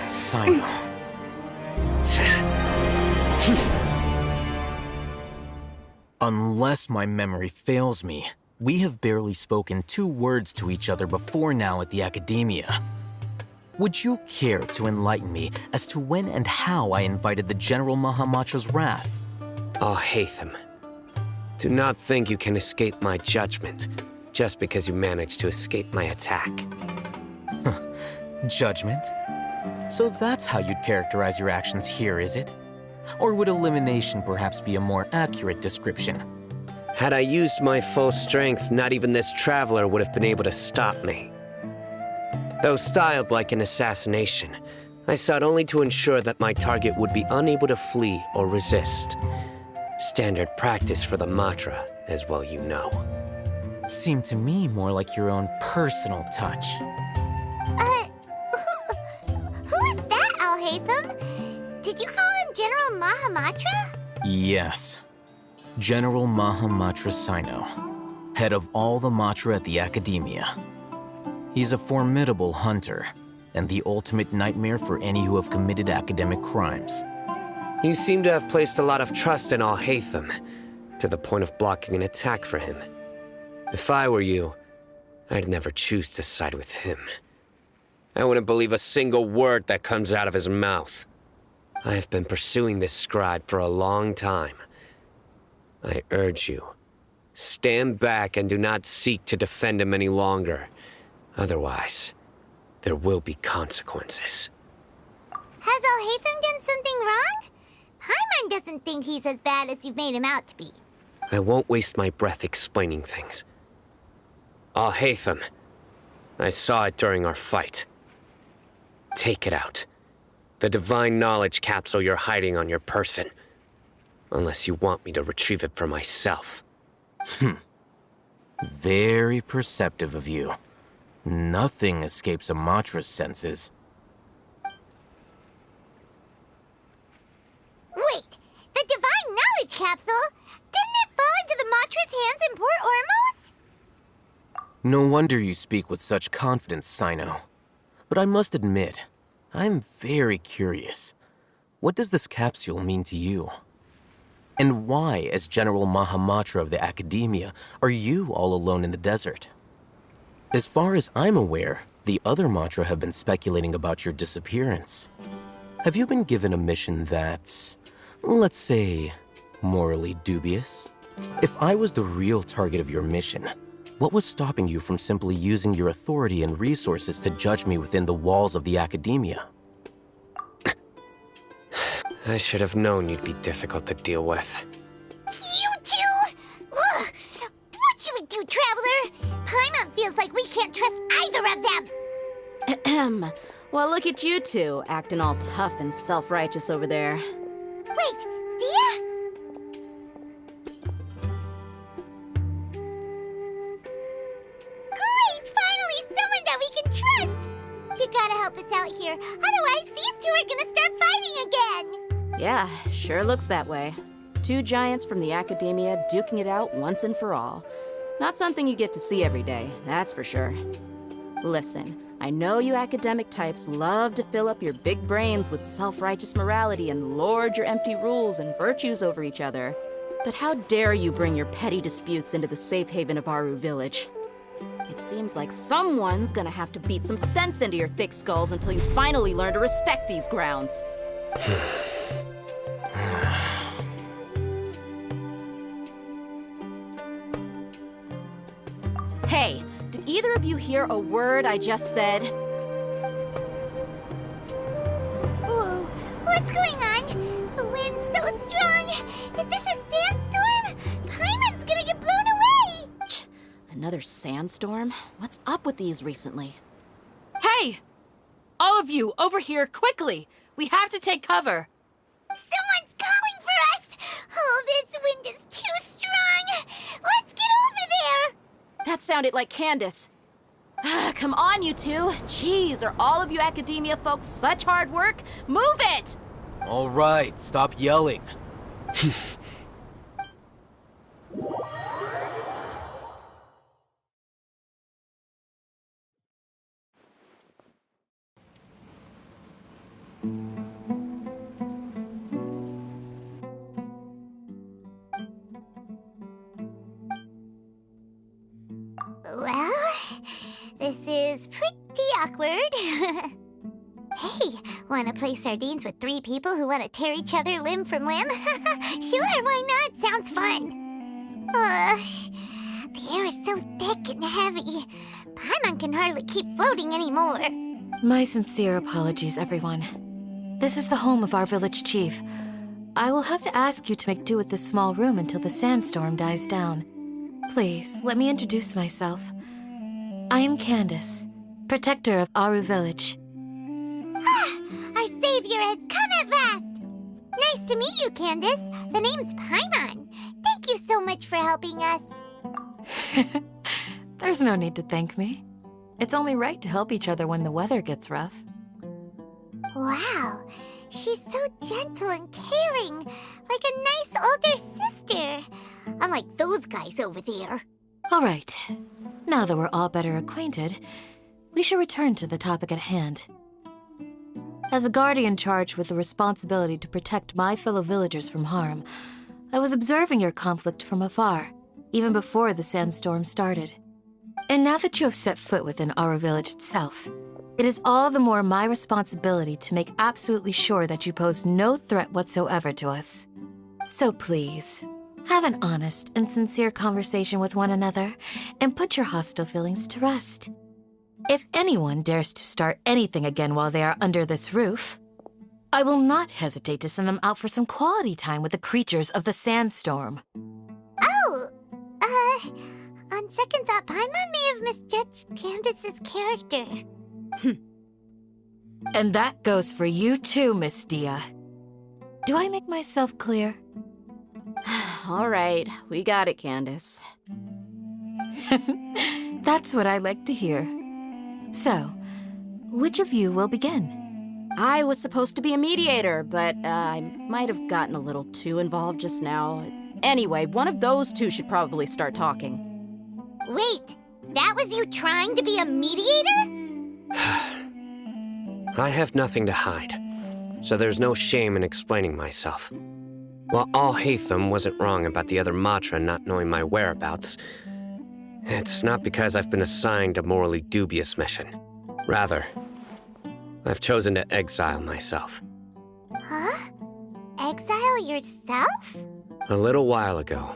Cyno. Unless my memory fails me, we have barely spoken 2 words to each other before now at the Academia. Would you care to enlighten me as to when and how I invited the General Mahamatra's wrath? Alhaitham, do not think you can escape my judgment just because you managed to escape my attack. Judgment? So that's how you'd characterize your actions here, is it? Or would elimination perhaps be a more accurate description? Had I used my full strength, not even this traveler would have been able to stop me. Though styled like an assassination, I sought only to ensure that my target would be unable to flee or resist. Standard practice for the Matra, as well you know. Seemed to me more like your own personal touch. Who is that, Alhaitham? Did you call him General Mahamatra? Yes. General Mahamatra Cyno, head of all the Matra at the Academia. He's a formidable hunter, and the ultimate nightmare for any who have committed academic crimes. You seem to have placed a lot of trust in Alhaitham, to the point of blocking an attack for him. If I were you, I'd never choose to side with him. I wouldn't believe a single word that comes out of his mouth. I have been pursuing this scribe for a long time. I urge you, stand back and do not seek to defend him any longer. Otherwise, there will be consequences. Has Alhaitham done something wrong? Paimon doesn't think he's as bad as you've made him out to be. I won't waste my breath explaining things. Alhaitham, I saw it during our fight. Take it out. The divine knowledge capsule you're hiding on your person. Unless you want me to retrieve it for myself. Very perceptive of you. Nothing escapes a Matra's senses. Wait, the divine knowledge capsule? Didn't it fall into the Matra's hands in Port Ormos? No wonder you speak with such confidence, Cyno. But I must admit, I'm very curious. What does this capsule mean to you? And why, as General Mahamatra of the Academia, are you all alone in the desert? As far as I'm aware, the other Matra have been speculating about your disappearance. Have you been given a mission that's, let's say, morally dubious? If I was the real target of your mission, what was stopping you from simply using your authority and resources to judge me within the walls of the Academia? I should have known you'd be difficult to deal with. You two? Ugh! What you would do, Traveler? Paimon feels like we can't trust either of them. Ahem. Well, look at you two, acting all tough and self-righteous over there. Wait, Dia? Great! Finally, someone that we can trust! You gotta help us out here, otherwise these two are gonna start fighting again! Yeah, sure looks that way. 2 giants from the Academia duking it out once and for all. Not something you get to see every day, that's for sure. Listen, I know you academic types love to fill up your big brains with self-righteous morality and lord your empty rules and virtues over each other. But how dare you bring your petty disputes into the safe haven of Aru Village? It seems like someone's gonna have to beat some sense into your thick skulls until you finally learn to respect these grounds. Hey, did either of you hear a word I just said? Whoa, what's going on? The wind's so strong! Is this a sandstorm? Paimon's gonna get blown away! Another sandstorm? What's up with these recently? Hey! All of you, over here, quickly! We have to take cover! Someone's calling for us! Oh, this wind is too strong! Let's get over there! That sounded like Candace. Come on, you two. Jeez, are all of you academia folks such hard work? Move it! All right, stop yelling. Well, this is pretty awkward. Hey, wanna play sardines with 3 people who wanna tear each other limb from limb? Sure, why not? Sounds fun. The air is so thick and heavy. Paimon can hardly keep floating anymore. My sincere apologies, everyone. This is the home of our village chief. I will have to ask you to make do with this small room until the sandstorm dies down. Please, let me introduce myself. I am Candace, protector of Aru village. Our savior has come at last! Nice to meet you, Candace. The name's Paimon. Thank you so much for helping us. There's no need to thank me. It's only right to help each other when the weather gets rough. Wow, she's so gentle and caring, like a nice older sister. Unlike those guys over there. All right. Now that we're all better acquainted, we should return to the topic at hand. As a guardian charged with the responsibility to protect my fellow villagers from harm, I was observing your conflict from afar, even before the sandstorm started. And now that you have set foot within our village itself, it is all the more my responsibility to make absolutely sure that you pose no threat whatsoever to us. So please, have an honest and sincere conversation with one another and put your hostile feelings to rest. If anyone dares to start anything again while they are under this roof, I will not hesitate to send them out for some quality time with the creatures of the sandstorm. Oh, on second thought, Paimon may have misjudged Candace's character. And that goes for you too, Miss Dia. Do I make myself clear? All right, we got it, Candace. That's what I like to hear. So, which of you will begin? I was supposed to be a mediator, but I might have gotten a little too involved just now. Anyway, one of those two should probably start talking. Wait, that was you trying to be a mediator? I have nothing to hide, so there's no shame in explaining myself. While Alhaitham wasn't wrong about the other Matra not knowing my whereabouts, it's not because I've been assigned a morally dubious mission. Rather, I've chosen to exile myself. Huh? Exile yourself? A little while ago,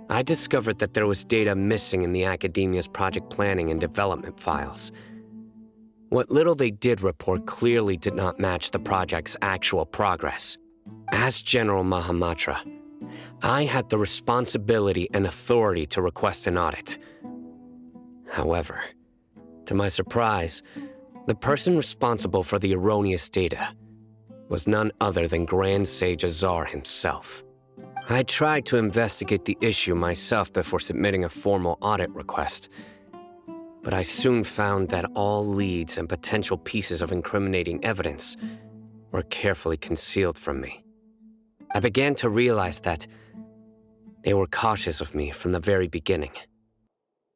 I discovered that there was data missing in the Academia's project planning and development files. What little they did report clearly did not match the project's actual progress. As General Mahamatra, I had the responsibility and authority to request an audit. However, to my surprise, the person responsible for the erroneous data was none other than Grand Sage Azar himself. I tried to investigate the issue myself before submitting a formal audit request, but I soon found that all leads and potential pieces of incriminating evidence were carefully concealed from me. I began to realize that they were cautious of me from the very beginning.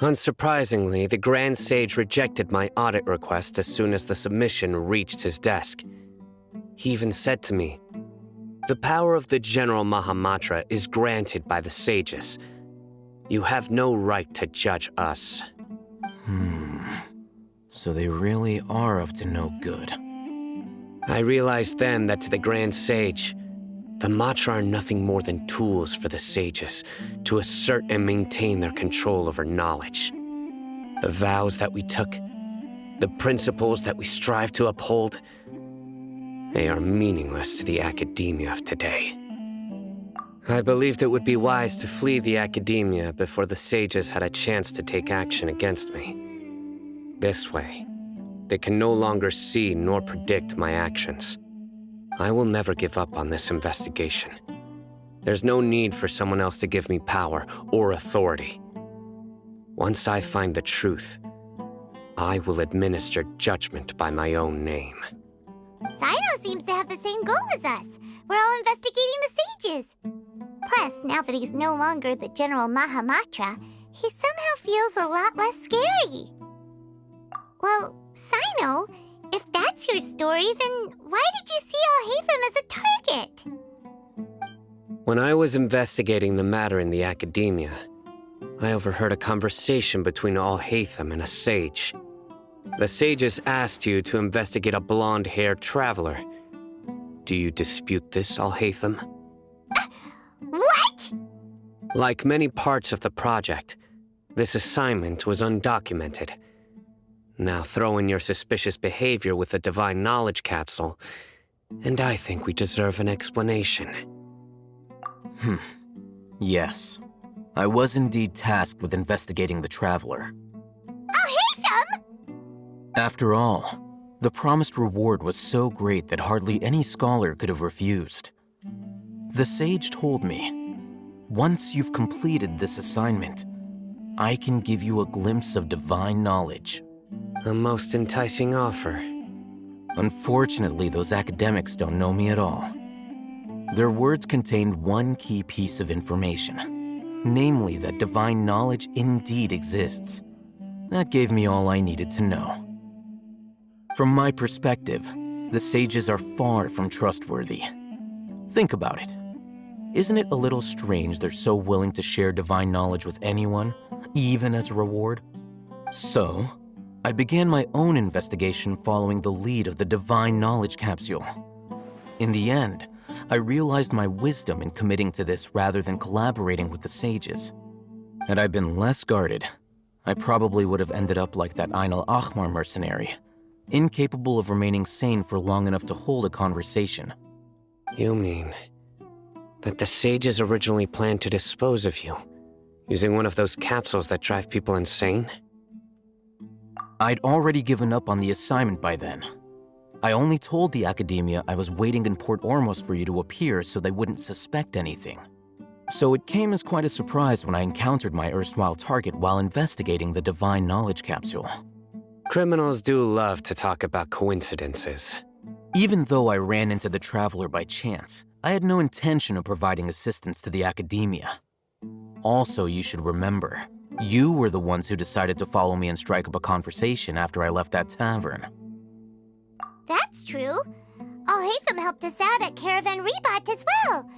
Unsurprisingly, the Grand Sage rejected my audit request as soon as the submission reached his desk. He even said to me, "The power of the General Mahamatra is granted by the sages. You have no right to judge us." So they really are up to no good. I realized then that to the Grand Sage, the Matra are nothing more than tools for the sages to assert and maintain their control over knowledge. The vows that we took, the principles that we strive to uphold, they are meaningless to the academia of today. I believed it would be wise to flee the academia before the sages had a chance to take action against me. This way, they can no longer see nor predict my actions. I will never give up on this investigation. There's no need for someone else to give me power or authority. Once I find the truth, I will administer judgment by my own name. Cyno seems to have the same goal as us. We're all investigating the sages. Plus, now that he's no longer the General Mahamatra, he somehow feels a lot less scary. Well, Cyno, if that's your story, then why did you see Alhaitham as a target? When I was investigating the matter in the academia, I overheard a conversation between Alhaitham and a sage. The sages asked you to investigate a blonde-haired traveler. Do you dispute this, Alhaitham? What? Like many parts of the project, this assignment was undocumented. Now throw in your suspicious behavior with the Divine Knowledge Capsule, and I think we deserve an explanation. Yes. I was indeed tasked with investigating the Traveler. Alhaitham! After all, the promised reward was so great that hardly any scholar could have refused. The sage told me, once you've completed this assignment, I can give you a glimpse of divine knowledge. A most enticing offer. Unfortunately, those academics don't know me at all. Their words contained one key piece of information, namely that divine knowledge indeed exists. That gave me all I needed to know. From my perspective, the sages are far from trustworthy. Think about it. Isn't it a little strange they're so willing to share divine knowledge with anyone, even as a reward? So, I began my own investigation following the lead of the Divine Knowledge Capsule. In the end, I realized my wisdom in committing to this rather than collaborating with the sages. Had I been less guarded, I probably would have ended up like that Ain al-Ahmar mercenary, incapable of remaining sane for long enough to hold a conversation. You mean that the sages originally planned to dispose of you, using one of those capsules that drive people insane? I'd already given up on the assignment by then. I only told the academia I was waiting in Port Ormos for you to appear so they wouldn't suspect anything. So it came as quite a surprise when I encountered my erstwhile target while investigating the Divine Knowledge Capsule. Criminals do love to talk about coincidences. Even though I ran into the Traveler by chance, I had no intention of providing assistance to the academia. Also, you should remember, you were the ones who decided to follow me and strike up a conversation after I left that tavern. That's true. Alhaitham helped us out at Caravan Rebat as well.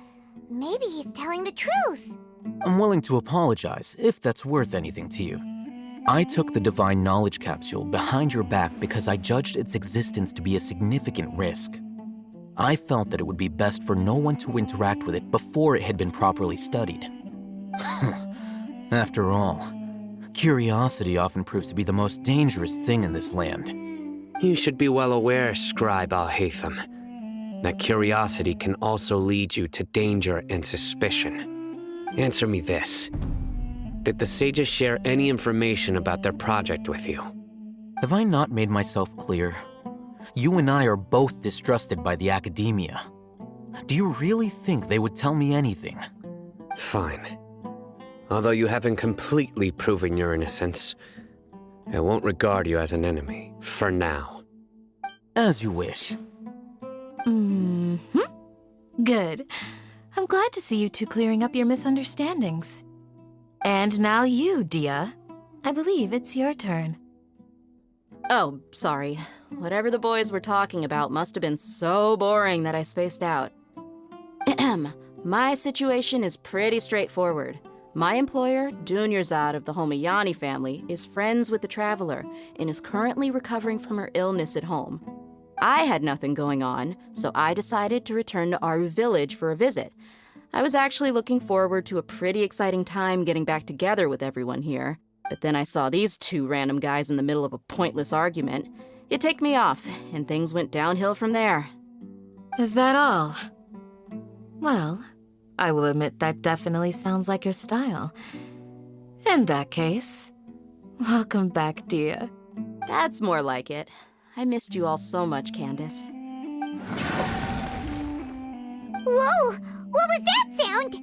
Maybe he's telling the truth. I'm willing to apologize if that's worth anything to you. I took the Divine Knowledge Capsule behind your back because I judged its existence to be a significant risk. I felt that it would be best for no one to interact with it before it had been properly studied. After all, curiosity often proves to be the most dangerous thing in this land. You should be well aware, Scribe Alhaitham, that curiosity can also lead you to danger and suspicion. Answer me this. Did the sages share any information about their project with you? Have I not made myself clear? You and I are both distrusted by the academia. Do you really think they would tell me anything? Fine. Although you haven't completely proven your innocence, I won't regard you as an enemy, for now. As you wish. Good. I'm glad to see you two clearing up your misunderstandings. And now you, Dia. I believe it's your turn. Oh, sorry. Whatever the boys were talking about must have been so boring that I spaced out. My situation is pretty straightforward. My employer, Dunyarzad of the Homayani family, is friends with the Traveler and is currently recovering from her illness at home. I had nothing going on, so I decided to return to Aru village for a visit. I was actually looking forward to a pretty exciting time getting back together with everyone here. But then I saw these two random guys in the middle of a pointless argument. It ticked me off, and things went downhill from there. Is that all? Well, I will admit that definitely sounds like your style. In that case, welcome back, dear. That's more like it. I missed you all so much, Candace. Whoa! What was that sound?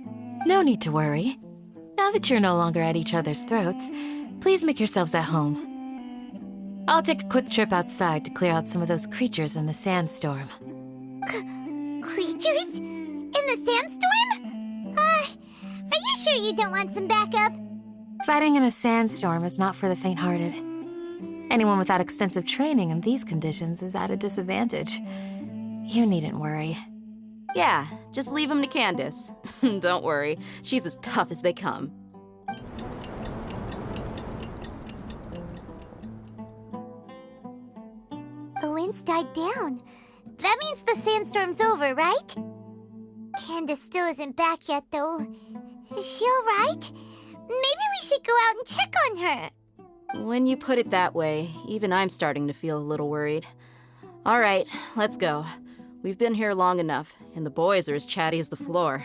No need to worry. Now that you're no longer at each other's throats, please make yourselves at home. I'll take a quick trip outside to clear out some of those creatures in the sandstorm. Creatures? In the sandstorm? Are you sure you don't want some backup? Fighting in a sandstorm is not for the faint-hearted. Anyone without extensive training in these conditions is at a disadvantage. You needn't worry. Yeah, just leave him to Candace. Don't worry, she's as tough as they come. The wind's died down. That means the sandstorm's over, right? Candace still isn't back yet, though. Is she alright? Maybe we should go out and check on her. When you put it that way, even I'm starting to feel a little worried. All right, let's go. We've been here long enough, and the boys are as chatty as the floor.